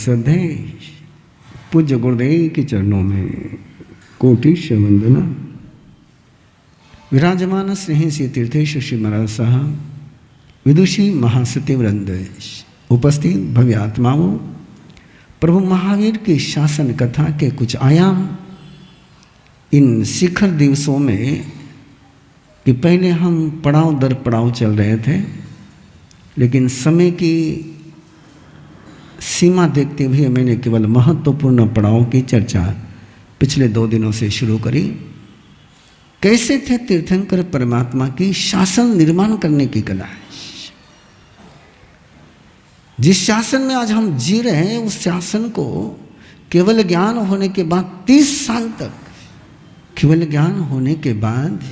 श्रद्धे पूज्य गुरुदेव के चरणों में कोटिश वंदना। विराजमान स्नेह से तीर्थेश श्री महाराज साहब, विदुषी महासती वृंद, उपस्थित भव्य आत्माओं, प्रभु महावीर की शासन कथा के कुछ आयाम इन शिखर दिवसों में कि पहले हम पड़ाव दर पड़ाव चल रहे थे, लेकिन समय की सीमा देखते हुए मैंने केवल महत्वपूर्ण पड़ाव की चर्चा पिछले 2 दिनों से शुरू करी। कैसे थे तीर्थंकर परमात्मा की शासन निर्माण करने की कला है। जिस शासन में आज हम जी रहे हैं, उस शासन को केवल ज्ञान होने के बाद 30 साल तक, केवल ज्ञान होने के बाद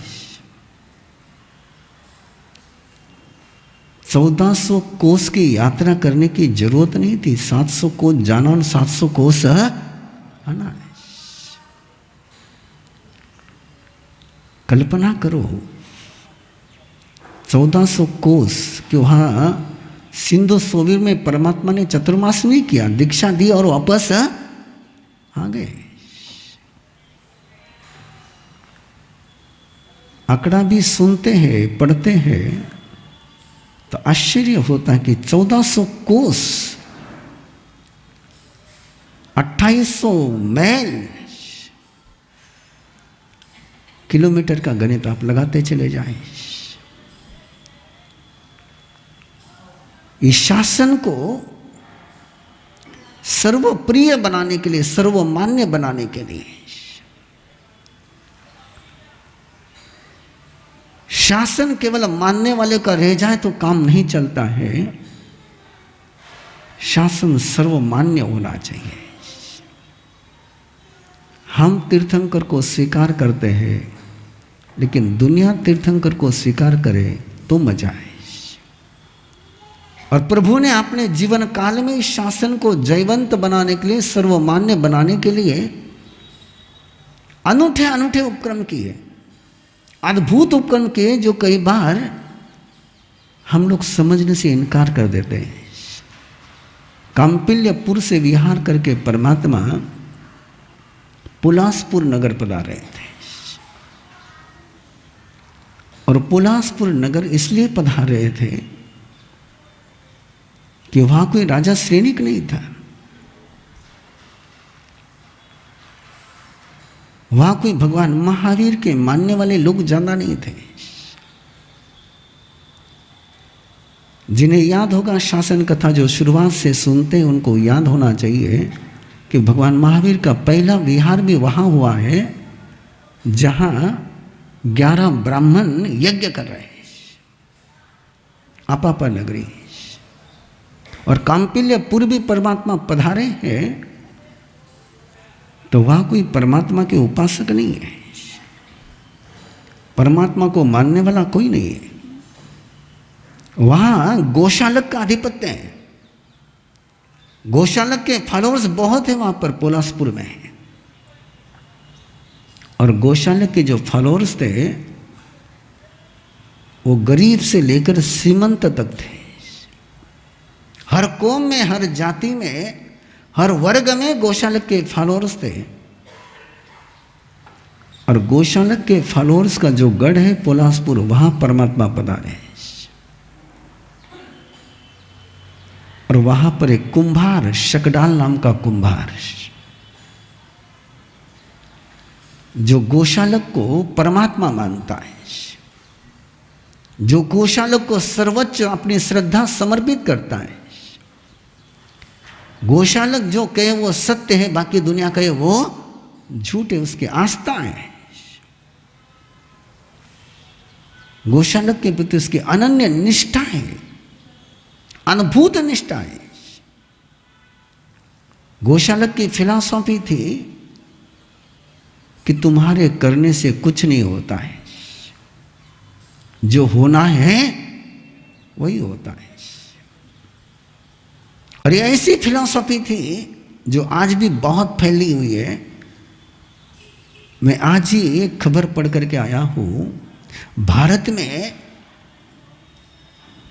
1400 कोस की यात्रा करने की जरूरत नहीं थी। 700 कोस जाना और 700 कोस आना। कल्पना करो 1400 कोस कि वहां सिंधु सोवीर में परमात्मा ने चतुर्मास नहीं किया, दीक्षा दी और वापस आ गए। आंकड़ा भी सुनते हैं, पढ़ते हैं तो आश्चर्य होता है कि 1400 कोस 2800 मैल, किलोमीटर का गणित आप लगाते चले जाएं। इस शासन को सर्वप्रिय बनाने के लिए, सर्वमान्य बनाने के लिए, शासन केवल मानने वाले का रह जाए तो काम नहीं चलता है। शासन सर्वमान्य होना चाहिए। हम तीर्थंकर को स्वीकार करते हैं, लेकिन दुनिया तीर्थंकर को स्वीकार करे तो मजा है। और प्रभु ने अपने जीवन काल में इस शासन को जयवंत बनाने के लिए, सर्वमान्य बनाने के लिए अनूठे अनूठे उपक्रम किए, अद्भुत उपक्रम किए, जो कई बार हम लोग समझने से इनकार कर देते हैं। कांपिल्यपुर से विहार करके परमात्मा पुलासपुर नगर पधारे थे। और पुलासपुर नगर इसलिए पधारे थे कि वहां कोई राजा श्रेणिक नहीं था, वहां कोई भगवान महावीर के मानने वाले लोग ज्यादा नहीं थे। जिन्हें याद होगा शासन कथा जो शुरुआत से सुनते हैं, उनको याद होना चाहिए कि भगवान महावीर का पहला विहार भी वहां हुआ है जहां 11 ब्राह्मण यज्ञ कर रहे हैं, अपापा नगरी। और कांपिल्यपुर भी परमात्मा पधारे हैं, तो वहां कोई परमात्मा के उपासक नहीं है, परमात्मा को मानने वाला कोई नहीं है। वहां गोशालक का आधिपत्य है। गोशालक के फॉलोअर्स बहुत है वहां पर पुलासपुर में। और गोशालक के जो फॉलोअर्स थे वो गरीब से लेकर श्रीमंत तक थे। हर कौम में, हर जाति में, हर वर्ग में गोशालक के फॉलोअर्स थे। और गोशालक के फॉलोअर्स का जो गढ़ है पुलासपुर, वहां परमात्मा पधारे। और वहां पर एक कुंभार, शकडाल नाम का कुंभार, जो गोशालक को परमात्मा मानता है, जो गोशालक को सर्वोच्च अपनी श्रद्धा समर्पित करता है। गोशालक जो कहे वो सत्य है, बाकी दुनिया कहे वो झूठ है, उसकी आस्था है। गोशालक के प्रति उसकी अनन्य निष्ठा है, अनुभूत निष्ठा है। गोशालक की फिलॉसफी थी कि तुम्हारे करने से कुछ नहीं होता है, जो होना है वही होता है। और ये ऐसी फिलॉसफी थी जो आज भी बहुत फैली हुई है। मैं आज ही एक खबर पढ़ करके आया हूं, भारत में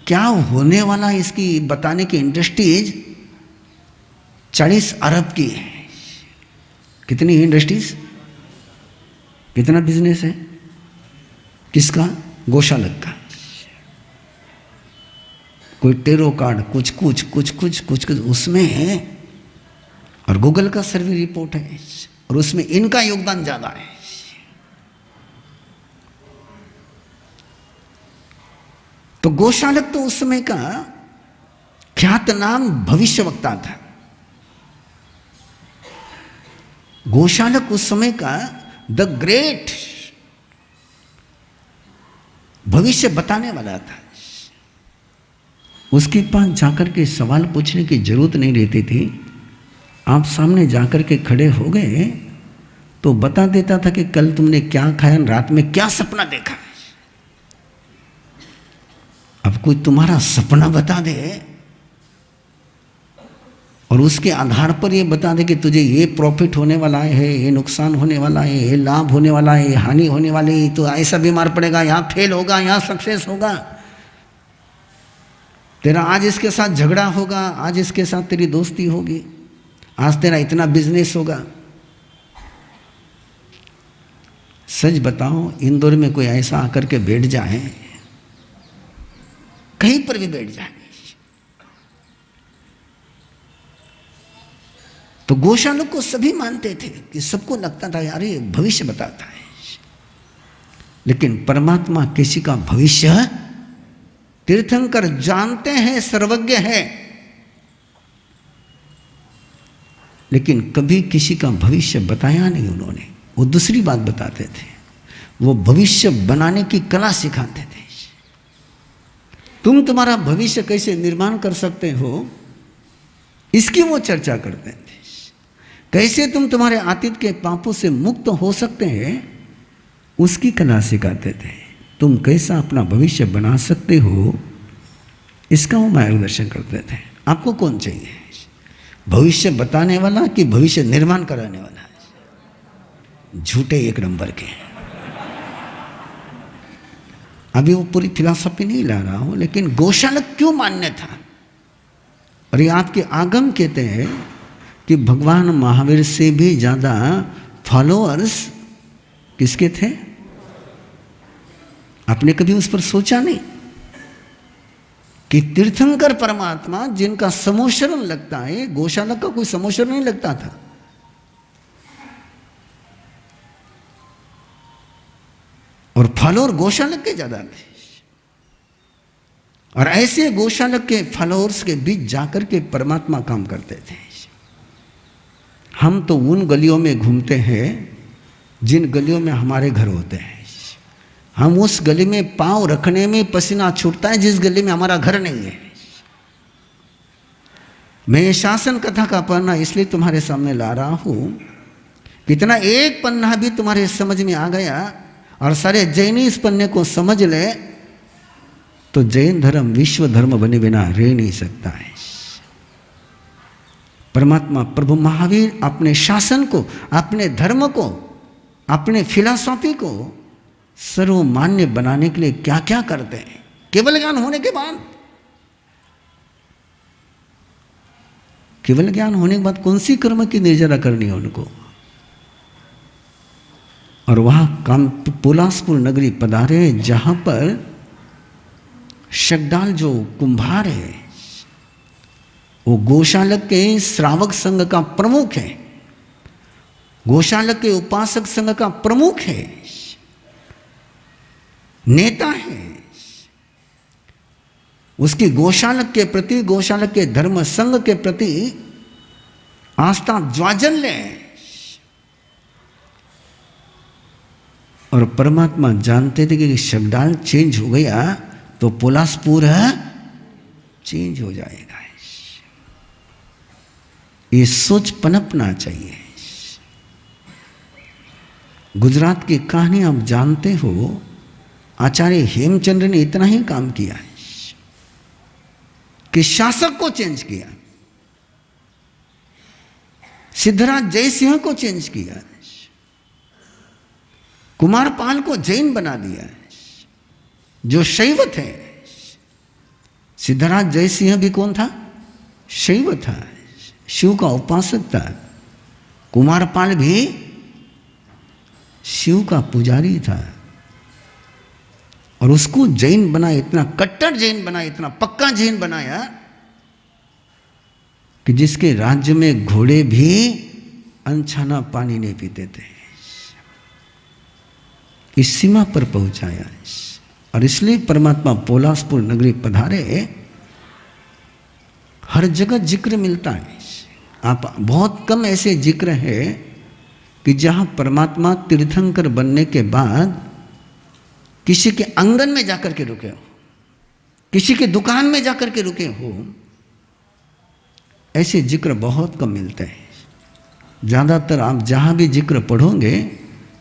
क्या होने वाला इसकी बताने की इंडस्ट्रीज 40 अरब की है। कितनी इंडस्ट्रीज, कितना बिजनेस है किसका? गौशालक का। कोई टेरो कार्ड कुछ उसमें है, और गूगल का सर्वे रिपोर्ट है, और उसमें इनका योगदान ज्यादा है। तो गौशालक तो उस समय का ख्यातनाम भविष्यवक्ता था। गौशालक उस समय का द ग्रेट भविष्य बताने वाला था। उसके पास जाकर के सवाल पूछने की जरूरत नहीं रहती थी। आप सामने जाकर के खड़े हो गए तो बता देता था कि कल तुमने क्या खाया, रात में क्या सपना देखा। अब कोई तुम्हारा सपना बता दे और उसके आधार पर ये बता दे कि तुझे ये प्रॉफिट होने वाला है, ये नुकसान होने वाला है, ये लाभ होने वाला है, ये हानि होने वाली है, तो ऐसा बीमार पड़ेगा, यहाँ फेल होगा, यहाँ सक्सेस होगा, तेरा आज इसके साथ झगड़ा होगा, आज इसके साथ तेरी दोस्ती होगी, आज तेरा इतना बिजनेस होगा। सच बताओ, इंदौर में कोई ऐसा आकर के बैठ जाए, कहीं पर भी बैठ जाए, तो गौशालक को सभी मानते थे कि सबको लगता था यार ये भविष्य बताता है। लेकिन परमात्मा किसी का भविष्य, तीर्थंकर जानते हैं, सर्वज्ञ है, लेकिन कभी किसी का भविष्य बताया नहीं उन्होंने। वो दूसरी बात बताते थे, वो भविष्य बनाने की कला सिखाते थे। तुम तुम्हारा भविष्य कैसे निर्माण कर सकते हो, इसकी वो चर्चा करते थे। कैसे तुम तुम्हारे अतीत के पापों से मुक्त हो सकते हैं, उसकी कला सिखाते थे। तुम कैसा अपना भविष्य बना सकते हो, इसका वो मार्गदर्शन करते थे। आपको कौन चाहिए, भविष्य बताने वाला कि भविष्य निर्माण कराने वाला? झूठे एक नंबर के। अभी वो पूरी फिलॉसफी नहीं ला रहा हूं, लेकिन गौशालक क्यों मान्य था? और ये आपके आगम कहते हैं कि भगवान महावीर से भी ज्यादा फॉलोअर्स किसके थे? आपने कभी उस पर सोचा नहीं कि तीर्थंकर परमात्मा जिनका समोशरण लगता है, गौशालक का कोई समोशरण नहीं लगता था। और फॉलोअर गौशालक के ज्यादा थे। और ऐसे गौशालक के फॉलोअर्स के बीच जाकर के परमात्मा काम करते थे। हम तो उन गलियों में घूमते हैं जिन गलियों में हमारे घर होते हैं। हम उस गली में पांव रखने में पसीना छूटता है जिस गली में हमारा घर नहीं है। मैं ये शासन कथा का पन्ना इसलिए तुम्हारे सामने ला रहा हूं, कितना एक पन्ना भी तुम्हारे समझ में आ गया और सारे जैनी इस पन्ने को समझ ले तो जैन धर्म विश्व धर्म बने बिना रह नहीं सकता है। परमात्मा प्रभु महावीर अपने शासन को, अपने धर्म को, अपने फिलॉसफी को सर्वमान्य बनाने के लिए क्या क्या करते हैं। केवल ज्ञान होने के बाद, केवल ज्ञान होने के बाद कौन सी कर्म की निर्जरा करनी है उनको। और वहां पोलासपुर नगरी पधारे जहां पर शकडाल जो कुंभार है वो गौशालक के श्रावक संघ का प्रमुख है, गौशालक के उपासक संघ का प्रमुख है, नेता है। उसकी गौशालक के प्रति, गौशालक के धर्म संघ के प्रति आस्था ज्वाजल्य है। और परमात्मा जानते थे कि शकडाल चेंज हो गया तो पोलासपुर चेंज हो जाएगा। ये सोच पनपना चाहिए। गुजरात की कहानी आप जानते हो, आचार्य हेमचंद्र ने इतना ही काम किया है कि शासक को चेंज किया, सिद्धराज जयसिंह को चेंज किया, कुमारपाल को जैन बना दिया जो शैव थे। सिद्धराज जयसिंह भी कौन था? शैव था। शिव का उपासक था। कुमारपाल भी शिव का पुजारी था और उसको जैन बनाया, इतना कट्टर जैन बनाया, इतना पक्का जैन बनाया कि जिसके राज्य में घोड़े भी अनछाना पानी नहीं पीते थे। इस सीमा पर पहुंचाया और इसलिए परमात्मा पोलासपुर नगरी पधारे। हर जगह जिक्र मिलता है। आप बहुत कम ऐसे जिक्र है कि जहां परमात्मा तीर्थंकर बनने के बाद किसी के आंगन में जाकर के रुके हो, किसी के दुकान में जाकर के रुके हो। ऐसे जिक्र बहुत कम मिलते हैं। ज़्यादातर आप जहाँ भी जिक्र पढ़ोगे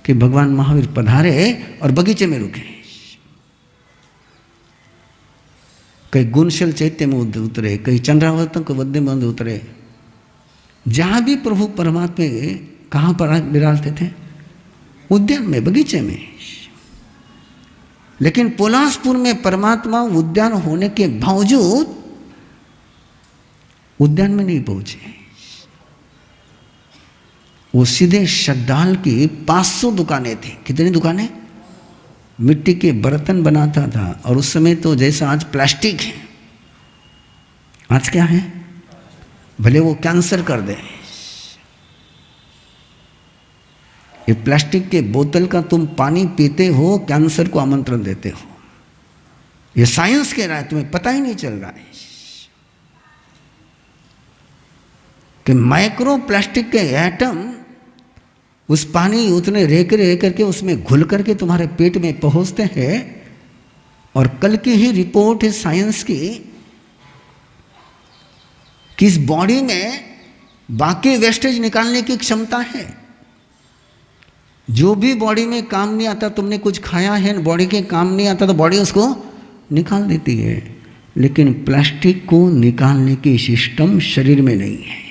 कि भगवान महावीर पधारे और बगीचे में रुके, कहीं गुणशल चैत्य में उतरे, कहीं चंद्रावतम के वद्य में उतरे। जहाँ भी प्रभु परमात्मा कहाँ पर विराजते थे? उद्यान में, बगीचे में। लेकिन पोलासपुर में परमात्मा उद्यान होने के बावजूद उद्यान में नहीं पहुंचे। वो सीधे शद्दाल की 500 दुकानें थी। कितनी दुकानें? मिट्टी के बर्तन बनाता था। और उस समय तो जैसा आज प्लास्टिक है, आज क्या है? भले वो कैंसर कर दे, ये प्लास्टिक के बोतल का तुम पानी पीते हो, कैंसर को आमंत्रण देते हो। ये साइंस कह रहा है, तुम्हें पता ही नहीं चल रहा है कि माइक्रो प्लास्टिक के एटम उस पानी उतने रह करके उसमें घुल करके तुम्हारे पेट में पहुंचते हैं। और कल की ही रिपोर्ट है साइंस की कि इस बॉडी में बाकी वेस्टेज निकालने की क्षमता है। जो भी बॉडी में काम नहीं आता, तुमने कुछ खाया है, बॉडी के काम नहीं आता, तो बॉडी उसको निकाल देती है। लेकिन प्लास्टिक को निकालने की सिस्टम शरीर में नहीं है।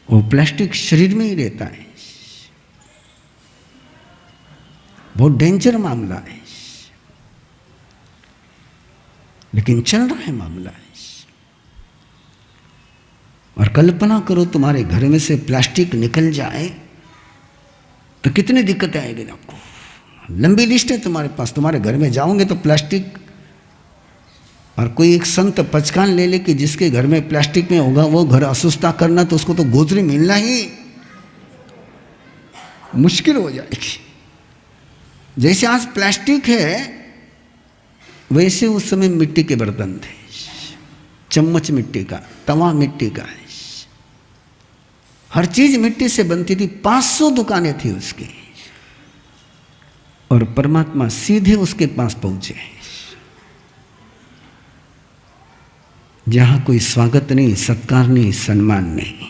वो प्लास्टिक शरीर में ही रहता है। बहुत डेंजर मामला है, लेकिन चल रहा है मामला है। और कल्पना करो तुम्हारे घर में से प्लास्टिक निकल जाए तो कितनी दिक्कतें आएगी आपको। लंबी लिस्ट है तुम्हारे पास। तुम्हारे घर में जाओगे तो प्लास्टिक, और कोई एक संत पहचान ले ले कि जिसके घर में प्लास्टिक में होगा वो घर असुस्ता करना, तो उसको तो गोदरी मिलना ही मुश्किल हो जाएगी। जैसे आज प्लास्टिक है, वैसे उस समय मिट्टी के बर्तन थे। चम्मच मिट्टी का, तवा मिट्टी का, हर चीज मिट्टी से बनती थी। 500 दुकानें थी उसकी। और परमात्मा सीधे उसके पास पहुंचे, जहां कोई स्वागत नहीं, सत्कार नहीं, सम्मान नहीं,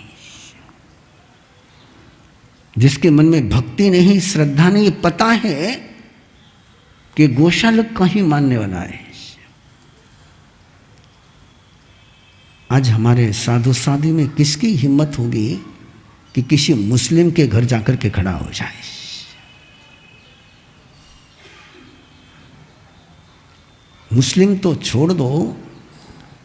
जिसके मन में भक्ति नहीं, श्रद्धा नहीं, पता है कि गोशाला का ही मानने वाला है। आज हमारे साधु साधी में किसकी हिम्मत होगी कि किसी मुस्लिम के घर जाकर के खड़ा हो जाए? मुस्लिम तो छोड़ दो,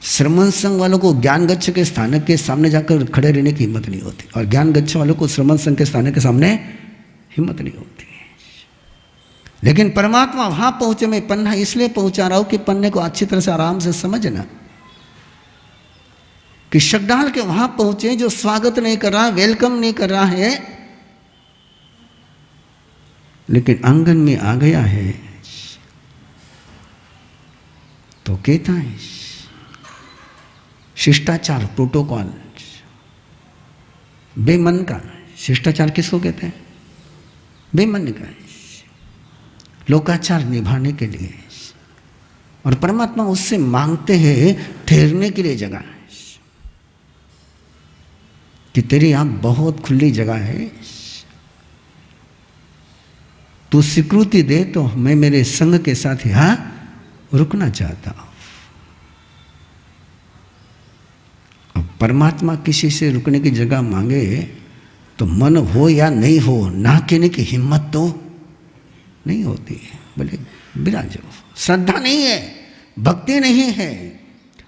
श्रमण संघ वालों को ज्ञान गच्छ के स्थानक के सामने जाकर खड़े रहने की हिम्मत नहीं होती, और ज्ञान गच्छ वालों को श्रमण संघ के स्थानक के सामने हिम्मत नहीं होती। लेकिन परमात्मा वहां पहुंचे। मैं पन्ना इसलिए पहुंचा रहा हूं कि पन्ने को अच्छी तरह से आराम से समझना कि शगडाल के वहां पहुंचे जो स्वागत नहीं कर रहा, वेलकम नहीं कर रहा है, लेकिन आंगन में आ गया है तो कहता है शिष्टाचार, प्रोटोकॉल, बेमन का शिष्टाचार किसको कहते हैं? बेमन का, लोकाचार निभाने के लिए। और परमात्मा उससे मांगते हैं ठहरने के लिए जगह, कि तेरी यहां बहुत खुली जगह है, तू स्वीकृति दे तो मैं मेरे संग के साथ यहां रुकना चाहता हूं। अब परमात्मा किसी से रुकने की जगह मांगे तो मन हो या नहीं हो, ना कहने की हिम्मत तो नहीं होती है। बोले विराजो, श्रद्धा नहीं है, भक्ति नहीं है,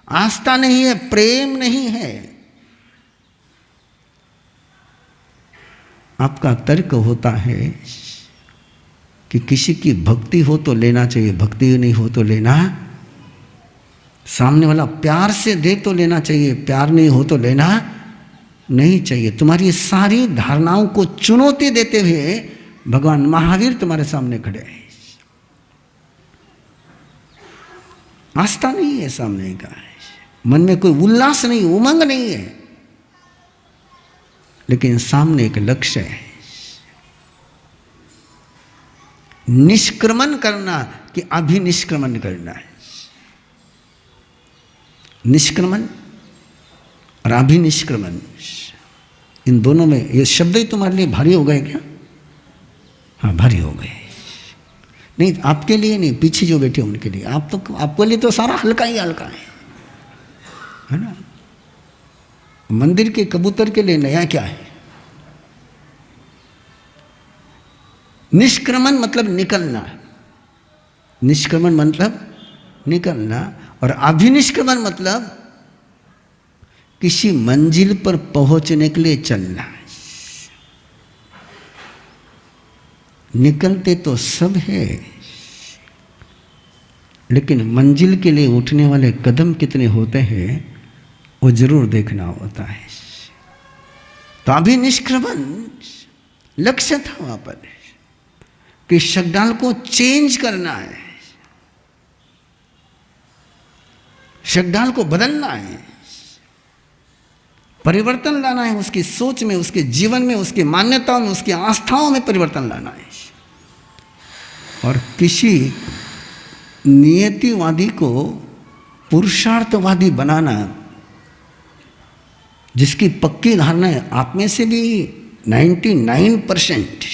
आस्था नहीं है, प्रेम नहीं है। आपका तर्क होता है कि किसी की भक्ति हो तो लेना चाहिए, भक्ति नहीं हो तो लेना, सामने वाला प्यार से दे तो लेना चाहिए, प्यार नहीं हो तो लेना नहीं चाहिए। तुम्हारी सारी धारणाओं को चुनौती देते हुए भगवान महावीर तुम्हारे सामने खड़े हैं। आस्था नहीं है सामने का, मन में कोई उल्लास नहीं, उमंग नहीं है, लेकिन सामने एक लक्ष्य है, निष्क्रमण करना कि अभिनिष्क्रमण करना है। निष्क्रमण और अभिनिष्क्रमण, इन दोनों में ये शब्द ही तुम्हारे लिए भारी हो गए क्या? हाँ, भारी हो गए। नहीं, आपके लिए नहीं, पीछे जो बैठे उनके लिए। आपके लिए तो सारा हल्का ही हल्का है ना। मंदिर के कबूतर के लिए नया क्या है? निष्क्रमण मतलब निकलना, निष्क्रमण मतलब निकलना, और अभिनिष्क्रमण मतलब किसी मंजिल पर पहुंचने के लिए चलना। निकलते तो सब है, लेकिन मंजिल के लिए उठने वाले कदम कितने होते हैं वो जरूर देखना होता है। तो अभिनिष्क्रमण लक्ष्य था वहां पर कि शकडाल को चेंज करना है, शकडाल को बदलना है, परिवर्तन लाना है, उसकी सोच में, उसके जीवन में, उसकी मान्यताओं में, उसकी आस्थाओं में परिवर्तन लाना है। और किसी नियतिवादी को पुरुषार्थवादी बनाना, जिसकी पक्की धारणा है आप में से भी 99%